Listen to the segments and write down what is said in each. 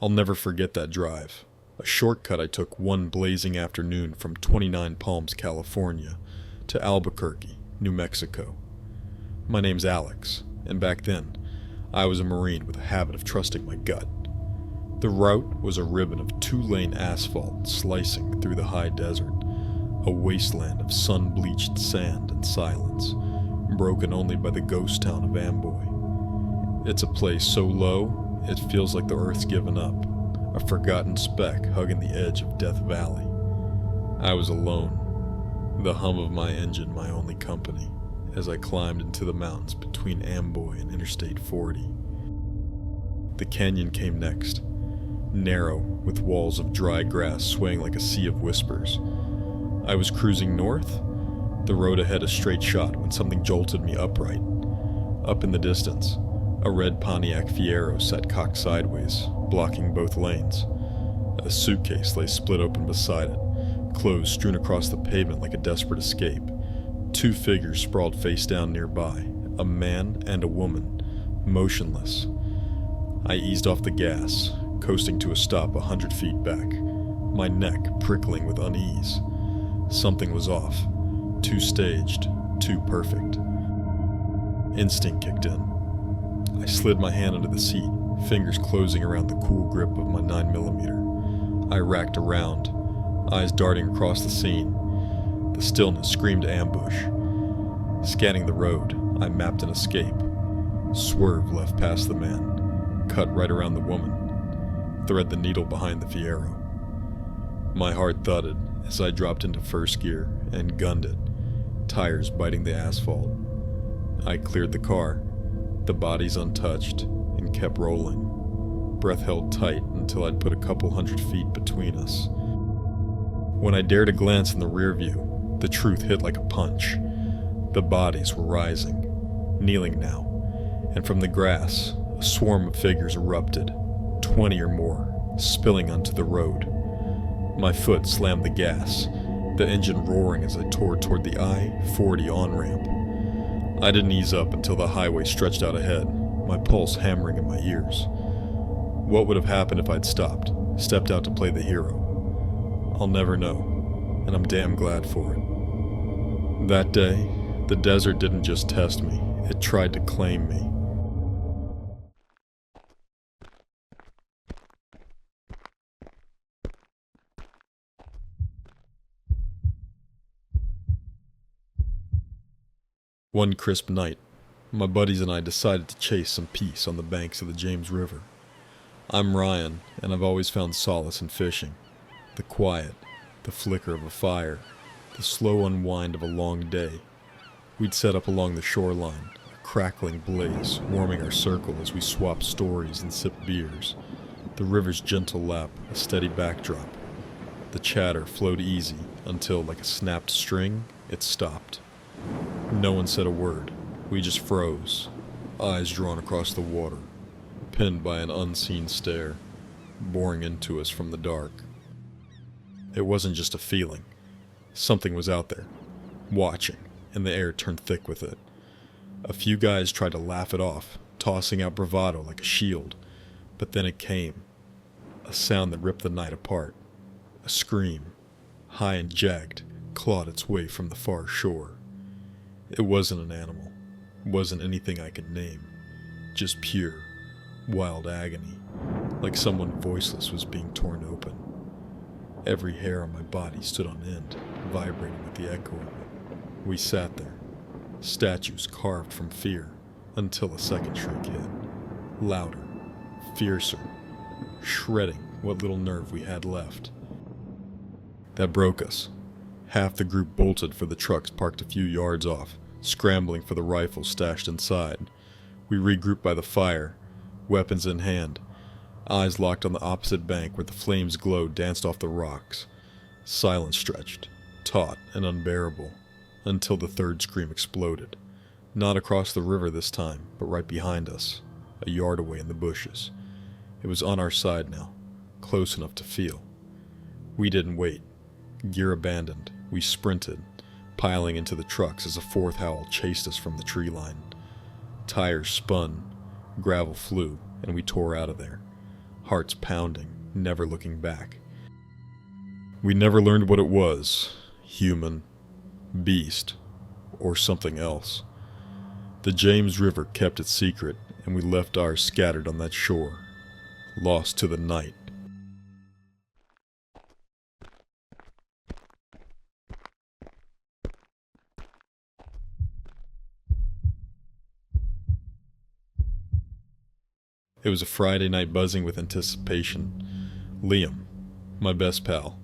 I'll never forget that drive. A shortcut I took one blazing afternoon from 29 Palms, California, to Albuquerque, New Mexico. My name's Alex, and back then, I was a Marine with a habit of trusting my gut. The route was a ribbon of two-lane asphalt slicing through the high desert, a wasteland of sun-bleached sand and silence, broken only by the ghost town of Amboy. It's a place so low, it feels like the earth's given up, a forgotten speck hugging the edge of Death Valley. I was alone, the hum of my engine my only company, as I climbed into the mountains between Amboy and Interstate 40. The canyon came next, narrow with walls of dry grass swaying like a sea of whispers. I was cruising north, the road ahead a straight shot when something jolted me upright. Up in the distance, a red Pontiac Fiero sat cocked sideways, blocking both lanes. A suitcase lay split open beside it, clothes strewn across the pavement like a desperate escape. Two figures sprawled face down nearby, a man and a woman, motionless. I eased off the gas, coasting to a stop 100 feet back, my neck prickling with unease. Something was off, too staged, too perfect. Instinct kicked in. I slid my hand under the seat, fingers closing around the cool grip of my 9mm. I racked around, eyes darting across the scene. The stillness screamed ambush. Scanning the road, I mapped an escape. Swerve left past the man, cut right around the woman, thread the needle behind the Fiero. My heart thudded as I dropped into first gear and gunned it, tires biting the asphalt. I cleared the car, the bodies untouched, and kept rolling. Breath held tight until I'd put a couple 100 feet between us. When I dared a glance in the rear view, the truth hit like a punch. The bodies were rising, kneeling now, and from the grass, a swarm of figures erupted, 20 or more, spilling onto the road. My foot slammed the gas, the engine roaring as I tore toward the I-40 on-ramp. I didn't ease up until the highway stretched out ahead, my pulse hammering in my ears. What would have happened if I'd stepped out to play the hero? I'll never know, and I'm damn glad for it. That day, the desert didn't just test me, it tried to claim me. One crisp night, my buddies and I decided to chase some peace on the banks of the James River. I'm Ryan, and I've always found solace in fishing. The quiet, the flicker of a fire, the slow unwind of a long day. We'd set up along the shoreline, a crackling blaze warming our circle as we swapped stories and sipped beers. The river's gentle lap, a steady backdrop. The chatter flowed easy until, like a snapped string, it stopped. No one said a word. We just froze, eyes drawn across the water, pinned by an unseen stare, boring into us from the dark. It wasn't just a feeling. Something was out there, watching, and the air turned thick with it. A few guys tried to laugh it off, tossing out bravado like a shield, but then it came. A sound that ripped the night apart. A scream, high and jagged, clawed its way from the far shore. It wasn't an animal. It wasn't anything I could name. Just pure, wild agony, like someone voiceless was being torn open. Every hair on my body stood on end, vibrating with the echo of it. We sat there, statues carved from fear, until a second shriek hit. Louder, fiercer, shredding what little nerve we had left. That broke us. Half the group bolted for the trucks parked a few yards off, scrambling for the rifles stashed inside. We regrouped by the fire, weapons in hand, eyes locked on the opposite bank where the flames' glow danced off the rocks. Silence stretched, taut and unbearable, until the third scream exploded. Not across the river this time, but right behind us, a yard away in the bushes. It was on our side now, close enough to feel. We didn't wait. Gear abandoned, we sprinted, piling into the trucks as a fourth howl chased us from the tree line. Tires spun, gravel flew, and we tore out of there, hearts pounding, never looking back. We never learned what it was, human, beast, or something else. The James River kept its secret, and we left ours scattered on that shore, lost to the night. It was a Friday night buzzing with anticipation. Liam, my best pal,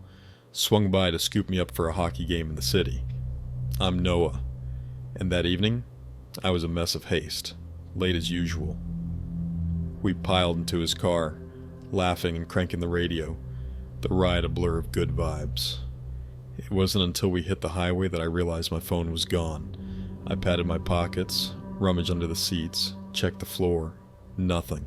swung by to scoop me up for a hockey game in the city. I'm Noah, and that evening, I was a mess of haste, late as usual. We piled into his car, laughing and cranking the radio, the ride a blur of good vibes. It wasn't until we hit the highway that I realized my phone was gone. I patted my pockets, rummaged under the seats, checked the floor. Nothing.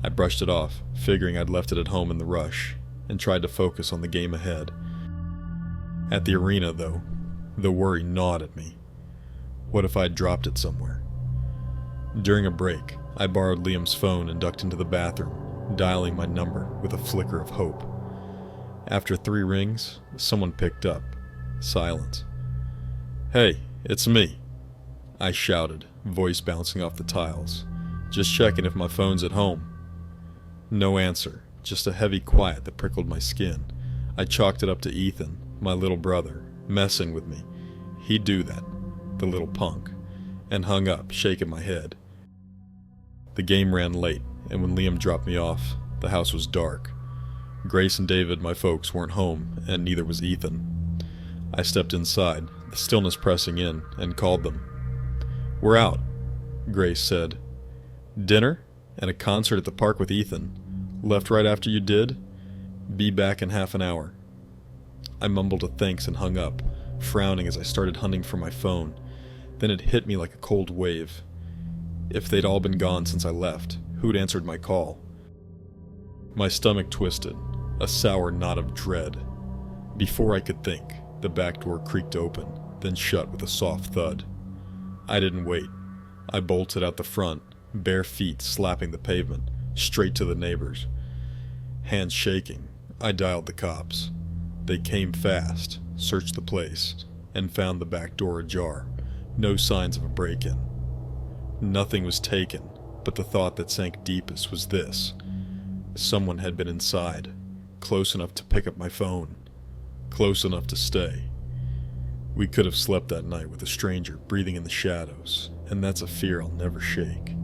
I brushed it off, figuring I'd left it at home in the rush, and tried to focus on the game ahead. At the arena, though, the worry gnawed at me. What if I'd dropped it somewhere? During a break, I borrowed Liam's phone and ducked into the bathroom, dialing my number with a flicker of hope. After 3 rings, someone picked up. Silence. "Hey, it's me," I shouted, voice bouncing off the tiles. "Just checking if my phone's at home." No answer, just a heavy quiet that prickled my skin. I chalked it up to Ethan, my little brother, messing with me. He'd do that, the little punk, and hung up, shaking my head. The game ran late, and when Liam dropped me off, the house was dark. Grace and David, my folks, weren't home, and neither was Ethan. I stepped inside, the stillness pressing in, and called them. "We're out," Grace said. "Dinner? And a concert at the park with Ethan. Left right after you did? Be back in half an hour." I mumbled a thanks and hung up, frowning as I started hunting for my phone. Then it hit me like a cold wave. If they'd all been gone since I left, who'd answered my call? My stomach twisted, a sour knot of dread. Before I could think, the back door creaked open, then shut with a soft thud. I didn't wait. I bolted out the front, bare feet slapping the pavement, straight to the neighbors. Hands shaking, I dialed the cops. They came fast, searched the place, and found the back door ajar. No signs of a break-in. Nothing was taken, but the thought that sank deepest was this. Someone had been inside, close enough to pick up my phone, close enough to stay. We could have slept that night with a stranger breathing in the shadows, and that's a fear I'll never shake.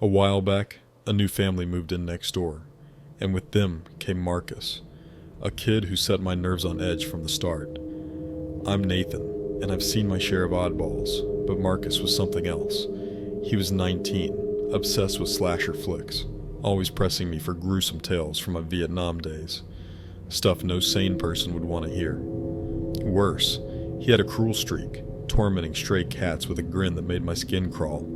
A while back, a new family moved in next door, and with them came Marcus, a kid who set my nerves on edge from the start. I'm Nathan, and I've seen my share of oddballs, but Marcus was something else. He was 19, obsessed with slasher flicks, always pressing me for gruesome tales from my Vietnam days. Stuff no sane person would want to hear. Worse, he had a cruel streak, tormenting stray cats with a grin that made my skin crawl.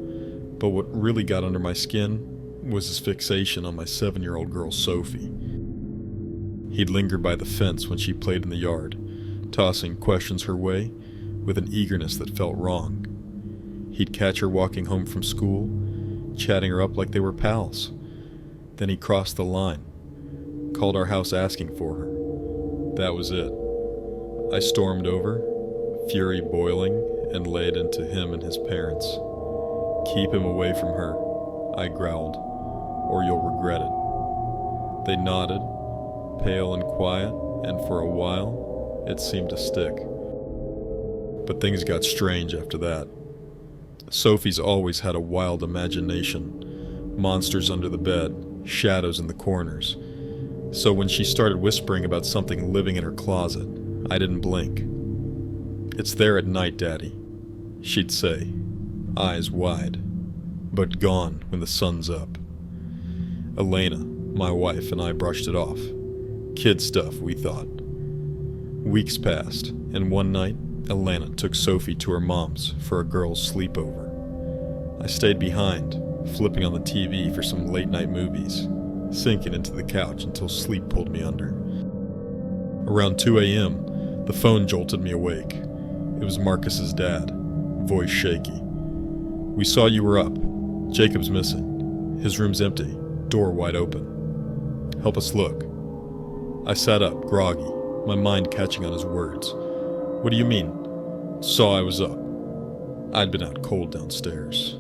But what really got under my skin was his fixation on my 7-year-old girl Sophie. He'd linger by the fence when she played in the yard, tossing questions her way with an eagerness that felt wrong. He'd catch her walking home from school, chatting her up like they were pals. Then he crossed the line, called our house asking for her. That was it. I stormed over, fury boiling, and laid into him and his parents. "Keep him away from her," I growled, "or you'll regret it." They nodded, pale and quiet, and for a while, it seemed to stick. But things got strange after that. Sophie's always had a wild imagination, monsters under the bed, shadows in the corners. So when she started whispering about something living in her closet, I didn't blink. "It's there at night, Daddy," she'd say, eyes wide, but gone when the sun's up. Elena, my wife, and I brushed it off. Kid stuff, we thought. Weeks passed, and one night, Elena took Sophie to her mom's for a girls' sleepover. I stayed behind, flipping on the TV for some late-night movies, sinking into the couch until sleep pulled me under. Around 2 a.m., the phone jolted me awake. It was Marcus's dad, voice shaky. "We saw you were up. Jacob's missing. His room's empty, door wide open. Help us look." I sat up, groggy, my mind catching on his words. "What do you mean?" "Saw I was up." I'd been out cold downstairs.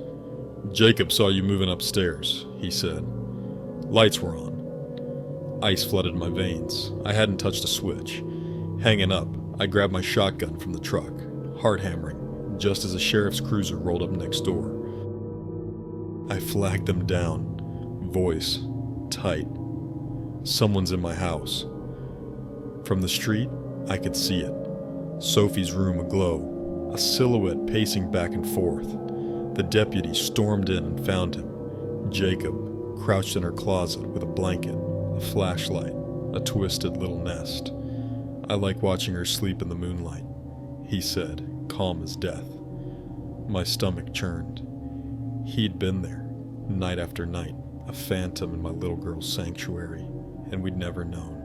"Jacob saw you moving upstairs," he said. Lights were on. Ice flooded my veins. I hadn't touched a switch. Hanging up, I grabbed my shotgun from the truck, heart hammering, just as a sheriff's cruiser rolled up next door. I flagged them down, voice tight. Someone's in my house. From the street, I could see it. Sophie's room aglow, a silhouette pacing back and forth. The deputy stormed in and found him. Jacob, crouched in her closet with a blanket, a flashlight, a twisted little nest. "I like watching her sleep in the moonlight," he said, calm as death. My stomach churned. He'd been there, night after night, a phantom in my little girl's sanctuary, and we'd never known.